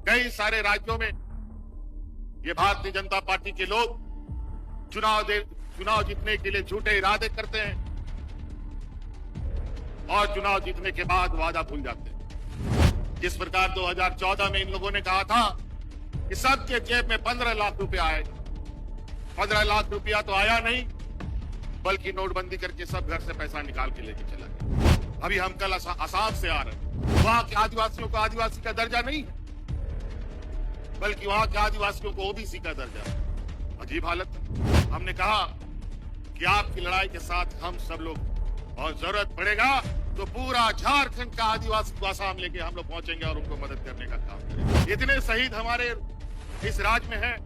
कई सारे राज्यों में ये भारतीय जनता पार्टी के लोग चुनाव जीतने के लिए झूठे इरादे करते हैं और चुनाव जीतने के बाद वादा भूल जाते हैं। जिस प्रकार 2014 में इन लोगों ने कहा था कि सबके जेब में 15 लाख रुपया आएगा, 15 लाख रुपया तो आया नहीं, बल्कि नोटबंदी करके सब घर से पैसा निकाल के लेके चला गया। अभी हम कल असम से आ रहे हैं, वहां के आदिवासियों को आदिवासी का दर्जा नहीं है, बल्कि वहां के आदिवासियों को ओबीसी का दर्जा है। अजीब हालत है। हमने कहा कि आपकी लड़ाई के साथ हम सब लोग, और जरूरत पड़ेगा तो पूरा झारखंड का आदिवासी को आसाम लेके हम लोग पहुंचेंगे और उनको मदद करने का काम करेंगे। इतने शहीद हमारे इस राज्य में है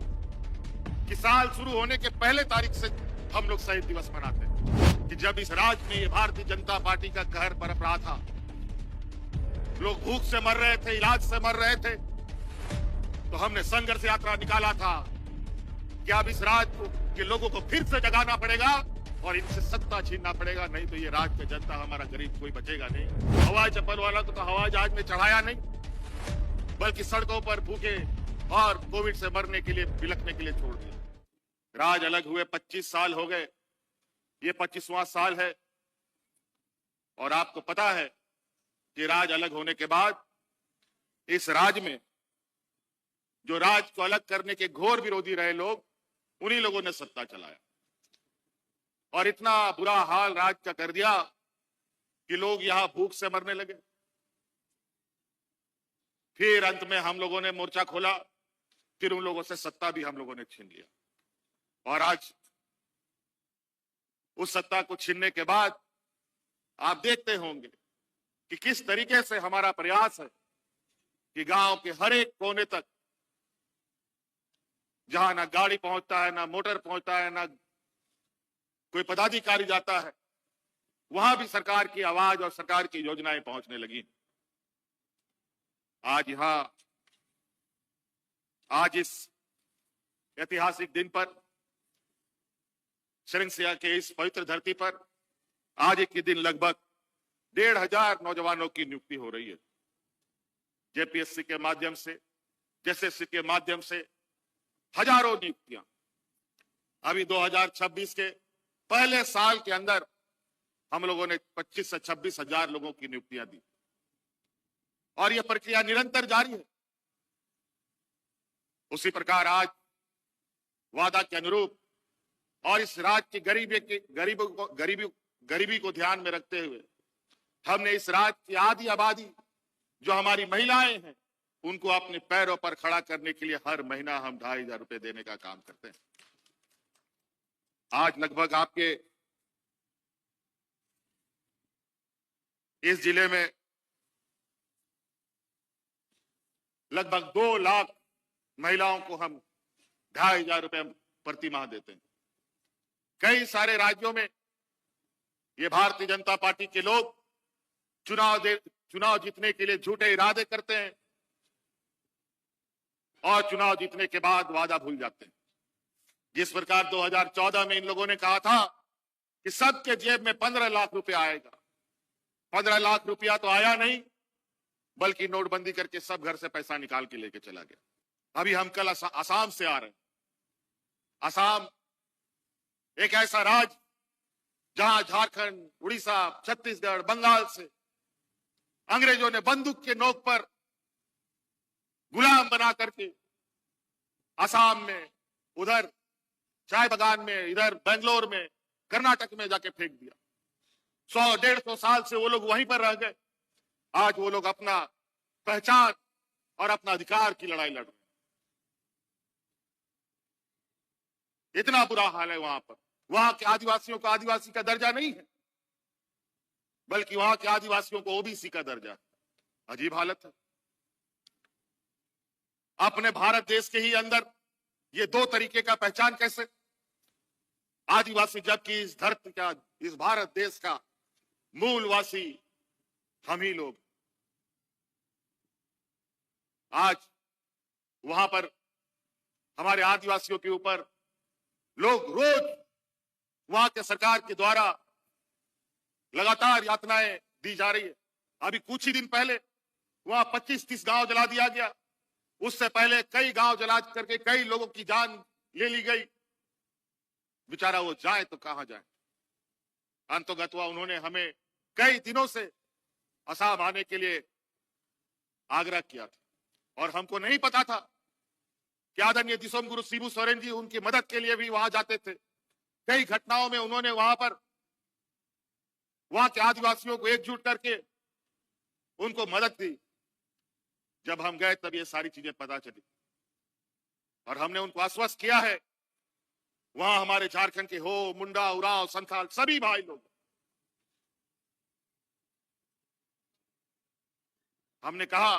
कि साल शुरू होने के पहले तारीख से हम लोग शहीद दिवस मनाते हैं। कि जब इस राज्य में ये भारतीय जनता पार्टी का कहर बरप रहा था, लोग भूख से मर रहे थे, इलाज से मर रहे थे, तो हमने संघर्ष यात्रा निकाला था कि अब इस राज्य के लोगों को फिर से जगाना पड़ेगा और इनसे सत्ता छीनना पड़ेगा, नहीं तो ये राज्य का जनता, हमारा गरीब कोई बचेगा नहीं। हवाई चप्पल वाला को तो हवाई जहाज में चढ़ाया नहीं, बल्कि सड़कों पर भूखे और कोविड से मरने के लिए, बिलखने के लिए छोड़ दिया। राज अलग हुए 25 साल हो गए, ये 25वां साल है। और आपको पता है कि राज अलग होने के बाद इस राज्य में जो राज्य को अलग करने के घोर विरोधी रहे लोग, उन्हीं लोगों ने सत्ता चलाया और इतना बुरा हाल राज्य का कर दिया कि लोग यहां भूख से मरने लगे। फिर अंत में हम लोगों ने मोर्चा खोला, फिर उन लोगों से सत्ता भी हम लोगों ने छीन लिया। और आज उस सत्ता को छीनने के बाद आप देखते होंगे कि किस तरीके से हमारा प्रयास है कि गांव के हर एक कोने तक, जहां ना गाड़ी पहुंचता है, ना मोटर पहुंचता है, ना कोई पदाधिकारी जाता है, वहां भी सरकार की आवाज और सरकार की योजनाएं पहुंचने लगी। आज इस ऐतिहासिक दिन पर, शरणसिया के इस पवित्र धरती पर, आज एक ही दिन लगभग 1,500 नौजवानों की नियुक्ति हो रही है। जेपीएससी के माध्यम से, जेएसएससी के माध्यम से हजारों नियुक्तियां। अभी 2026 के पहले साल के अंदर हम लोगों ने 25 से 26 हजार लोगों की नियुक्तियां दी और यह प्रक्रिया निरंतर जारी है। उसी प्रकार आज वादा के अनुरूप और इस राज्य की गरीबी को ध्यान में रखते हुए हमने इस राज्य की आधी आबादी, जो हमारी महिलाएं हैं, उनको अपने पैरों पर खड़ा करने के लिए हर महीना हम 2,500 रुपए देने का काम करते हैं। आज लगभग आपके इस जिले में लगभग 2 लाख महिलाओं को हम 2,500 रुपए प्रति माह देते हैं। कई सारे राज्यों में ये भारतीय जनता पार्टी के लोग चुनाव जीतने के लिए झूठे इरादे करते हैं और चुनाव जीतने के बाद वादा भूल जाते हैं। जिस प्रकार 2014 में इन लोगों ने कहा था कि सबके जेब में 15 लाख रुपया आएगा, 15 लाख रुपया तो आया नहीं, बल्कि नोटबंदी करके सब घर से पैसा निकाल के लेके चला गया। अभी हम कल असम से आ रहे हैं। असम एक ऐसा राज्य जहां झारखंड, उड़ीसा, छत्तीसगढ़, बंगाल से अंग्रेजों ने बंदूक के नोक पर गुलाम बना करके असम में, उधर चाय बागान में, इधर बेंगलोर में, कर्नाटक में जाके फेंक दिया। 100-150 साल से वो लोग वहीं पर रह गए। आज वो लोग अपना पहचान और अपना अधिकार की लड़ाई लड़ रहे हैं। इतना बुरा हाल है वहां पर। वहां के आदिवासियों को आदिवासी का दर्जा नहीं है, बल्कि वहां के आदिवासियों को ओबीसी का दर्जा है। अजीब हालत है। अपने भारत देश के ही अंदर ये 2 तरीके का पहचान कैसे? आदिवासी, जबकि इस धरती का, इस भारत देश का मूलवासी हम ही लोग। आज वहां पर हमारे आदिवासियों के ऊपर लोग रोज वहां के सरकार के द्वारा लगातार यातनाएं दी जा रही है। अभी कुछ ही दिन पहले वहां 25-30 गांव जला दिया गया। उससे पहले कई गांव जला करके कई लोगों की जान ले ली गई। बेचारा वो जाए तो कहां जाए। अंतोगत्वा उन्होंने हमें कई दिनों से असम आने के लिए आग्रह किया था और हमको नहीं पता था कि आदरणीय दिसोम गुरु शिबू सोरेन जी उनकी मदद के लिए भी वहां जाते थे। कई घटनाओं में उन्होंने वहां के आदिवासियों को एकजुट करके उनको मदद दी। जब हम गए तब ये सारी चीजें पता चली और हमने उनको आश्वस्त किया है। वहां हमारे झारखंड के हो, मुंडा, उरांव, संथाल सभी भाई लोग, हमने कहा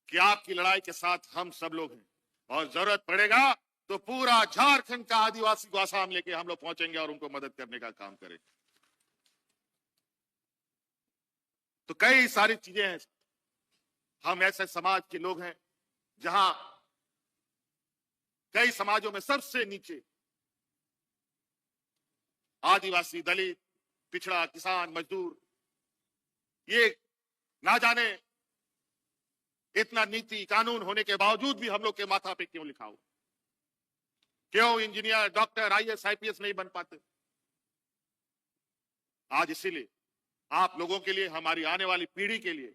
कि आपकी लड़ाई के साथ हम सब लोग हैं और जरूरत पड़ेगा तो पूरा झारखंड का आदिवासी को आसाम लेके हम लोग पहुंचेंगे और उनको मदद करने का काम करेंगे। तो कई सारी चीजें हैं। हम ऐसे समाज के लोग हैं जहां कई समाजों में सबसे नीचे आदिवासी, दलित, पिछड़ा, किसान, मजदूर, ये ना जाने इतना नीति कानून होने के बावजूद भी हम लोग के माथा पे क्यों लिखा हो। क्यों इंजीनियर, डॉक्टर, आईएएस, आईपीएस नहीं बन पाते। आज इसीलिए आप लोगों के लिए, हमारी आने वाली पीढ़ी के लिए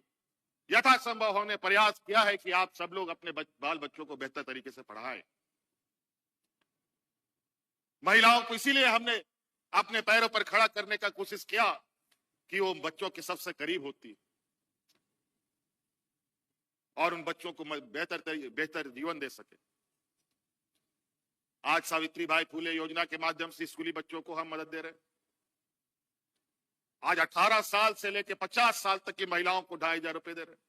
यथासंभव हमने प्रयास किया है कि आप सब लोग अपने बाल बच्चों को बेहतर तरीके से पढ़ाएं। महिलाओं को इसीलिए हमने अपने पैरों पर खड़ा करने का कोशिश किया कि वो बच्चों के सबसे करीब होती और उन बच्चों को बेहतर जीवन दे सके। आज सावित्री बाई फुले योजना के माध्यम से स्कूली बच्चों को हम मदद दे रहे हैं। आज 18 साल से लेकर 50 साल तक की महिलाओं को 2,500 रुपए दे रहे हैं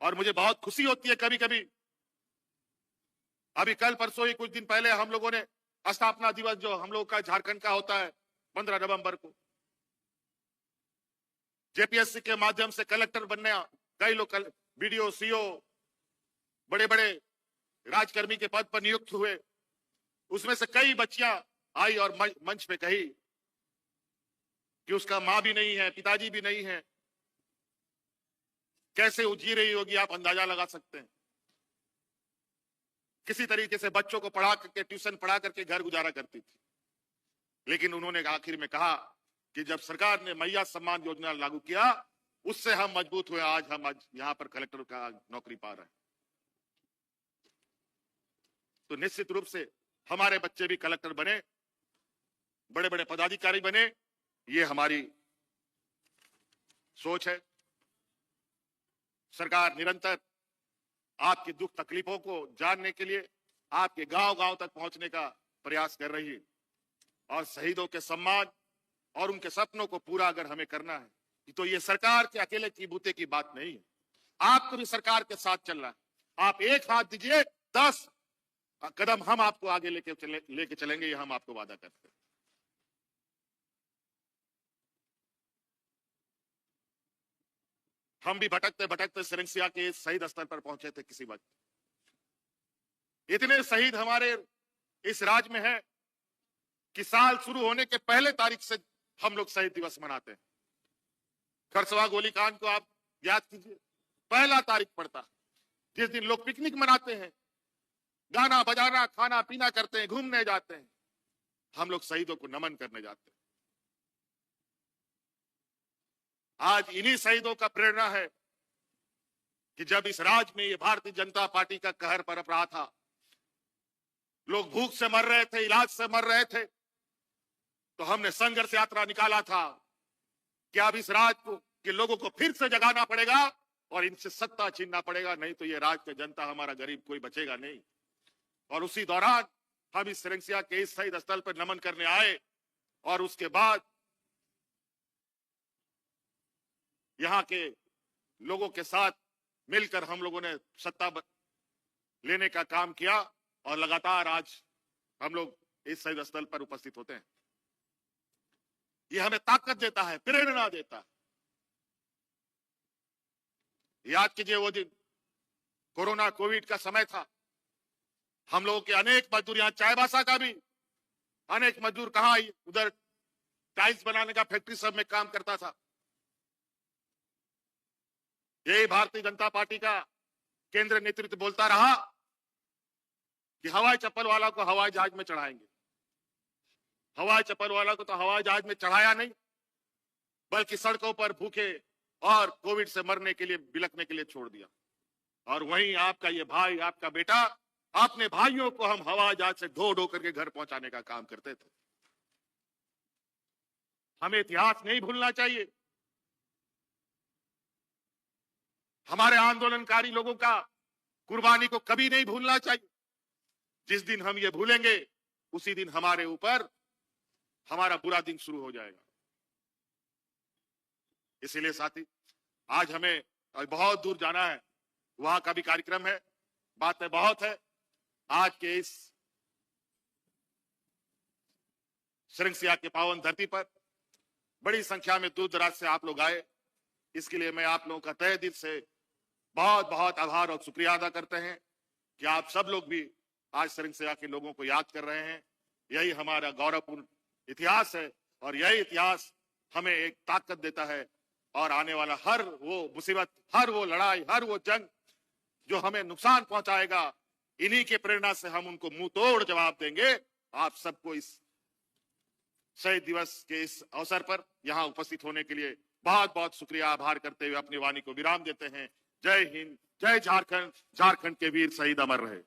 और मुझे बहुत खुशी होती है। कभी कभी अभी कल परसों ही कुछ दिन पहले हम लोगों ने स्थापना दिवस जो हम लोग का झारखंड का होता है 15 नवंबर को, जेपीएससी के माध्यम से कलेक्टर बनने कई लोग बीडीओ, सीओ, बड़े बड़े राजकर्मी के पद पर नियुक्त हुए। उसमें से कई बच्चियां आई और मंच पे कही कि उसका मां भी नहीं है, पिताजी भी नहीं है, कैसे वो जी रही होगी आप अंदाजा लगा सकते हैं। किसी तरीके से बच्चों को पढ़ा करके, ट्यूशन पढ़ा करके घर गुजारा करती थी। लेकिन उन्होंने आखिर में कहा कि जब सरकार ने मैया सम्मान योजना लागू किया उससे हम मजबूत हुए। आज यहां पर कलेक्टर का नौकरी पा रहे हैं। तो निश्चित रूप से हमारे बच्चे भी कलेक्टर बने, बड़े बड़े पदाधिकारी बने, ये हमारी सोच है। सरकार निरंतर आपकी दुख तकलीफों को जानने के लिए आपके गांव गांव तक पहुंचने का प्रयास कर रही है और शहीदों के सम्मान और उनके सपनों को पूरा अगर हमें करना है तो ये सरकार के अकेले की बूते की बात नहीं है। आपको भी सरकार के साथ चलना है। आप एक हाथ दीजिए, 10 कदम हम आपको आगे लेके चलेंगे, ये हम आपको वादा करते हैं। हम भी भटकते भटकते सिरंसिया के शहीद स्थल पर पहुंचे थे किसी वक्त। इतने शहीद हमारे इस राज्य में है कि साल शुरू होने के पहले तारीख से हम लोग शहीद दिवस मनाते हैं। खरसवा गोलीकांड को आप याद कीजिए, पहला तारीख पड़ता जिस दिन लोग पिकनिक मनाते हैं, गाना बजाना, खाना पीना करते हैं, घूमने जाते हैं। हम लोग शहीदों को नमन करने जाते हैं। आज इन्हीं शहीदों का प्रेरणा है कि जब इस राज्य में ये भारतीय जनता पार्टी का कहर बरप रहा था, लोग भूख से मर रहे थे, इलाज से मर रहे थे, तो हमने संघर्ष यात्रा निकाला था कि अब इस राज्य को के लोगों को फिर से जगाना पड़ेगा और इनसे सत्ता छीनना पड़ेगा, नहीं तो ये राज्य का जनता, हमारा गरीब कोई बचेगा नहीं। और उसी दौरान हम इस सिरंसिया के इस शहीद स्थल पर नमन करने आए और उसके बाद यहां के लोगों के साथ मिलकर हम लोगों ने सत्ता लेने का काम किया और लगातार आज हम लोग इस शहीद स्थल पर उपस्थित होते हैं। ये हमें ताकत देता है, प्रेरणा देता है। याद कीजिए वो दिन कोरोना कोविड का समय था। हम लोगों के अनेक मजदूर, यहां चायबासा का भी अनेक मजदूर कहां उधर टाइल्स बनाने का फैक्ट्री सब में काम करता था। यही भारतीय जनता पार्टी का केंद्र नेतृत्व बोलता रहा कि हवाई चप्पल वाला को हवाई जहाज में चढ़ाएंगे। हवाई चप्पल वाला को तो हवाई जहाज में चढ़ाया नहीं, बल्कि सड़कों पर भूखे और कोविड से मरने के लिए, बिलखने के लिए छोड़ दिया। और वहीं आपका ये भाई, आपका बेटा, अपने भाइयों को हम हवाई जहाज से ढो ढो करके घर पहुंचाने का काम करते थे। हमें इतिहास नहीं भूलना चाहिए। हमारे आंदोलनकारी लोगों का कुर्बानी को कभी नहीं भूलना चाहिए। जिस दिन हम ये भूलेंगे, उसी दिन हमारे ऊपर हमारा बुरा दिन शुरू हो जाएगा। इसीलिए साथी, आज हमें बहुत दूर जाना है, वहां का भी कार्यक्रम है, बातें बहुत है। आज के इस श्रृंखला के पावन धरती पर बड़ी संख्या में दूर दराज से आप लोग आए, इसके लिए मैं आप लोगों का तहे दिल से बहुत बहुत आभार और शुक्रिया अदा करते हैं कि आप सब लोग भी आज श्रृंखला के लोगों को याद कर रहे हैं। यही हमारा गौरवपूर्ण इतिहास है और यही इतिहास हमें एक ताकत देता है। और आने वाला हर वो मुसीबत, हर वो लड़ाई, हर वो जंग जो हमें नुकसान पहुंचाएगा, इन्हीं के प्रेरणा से हम उनको मुंह तोड़ जवाब देंगे। आप सबको इस शहीद दिवस के इस अवसर पर यहां उपस्थित होने के लिए बहुत बहुत शुक्रिया, आभार करते हुए अपनी वाणी को विराम देते हैं। जय हिंद, जय झारखंड। झारखंड के वीर शहीद अमर रहे।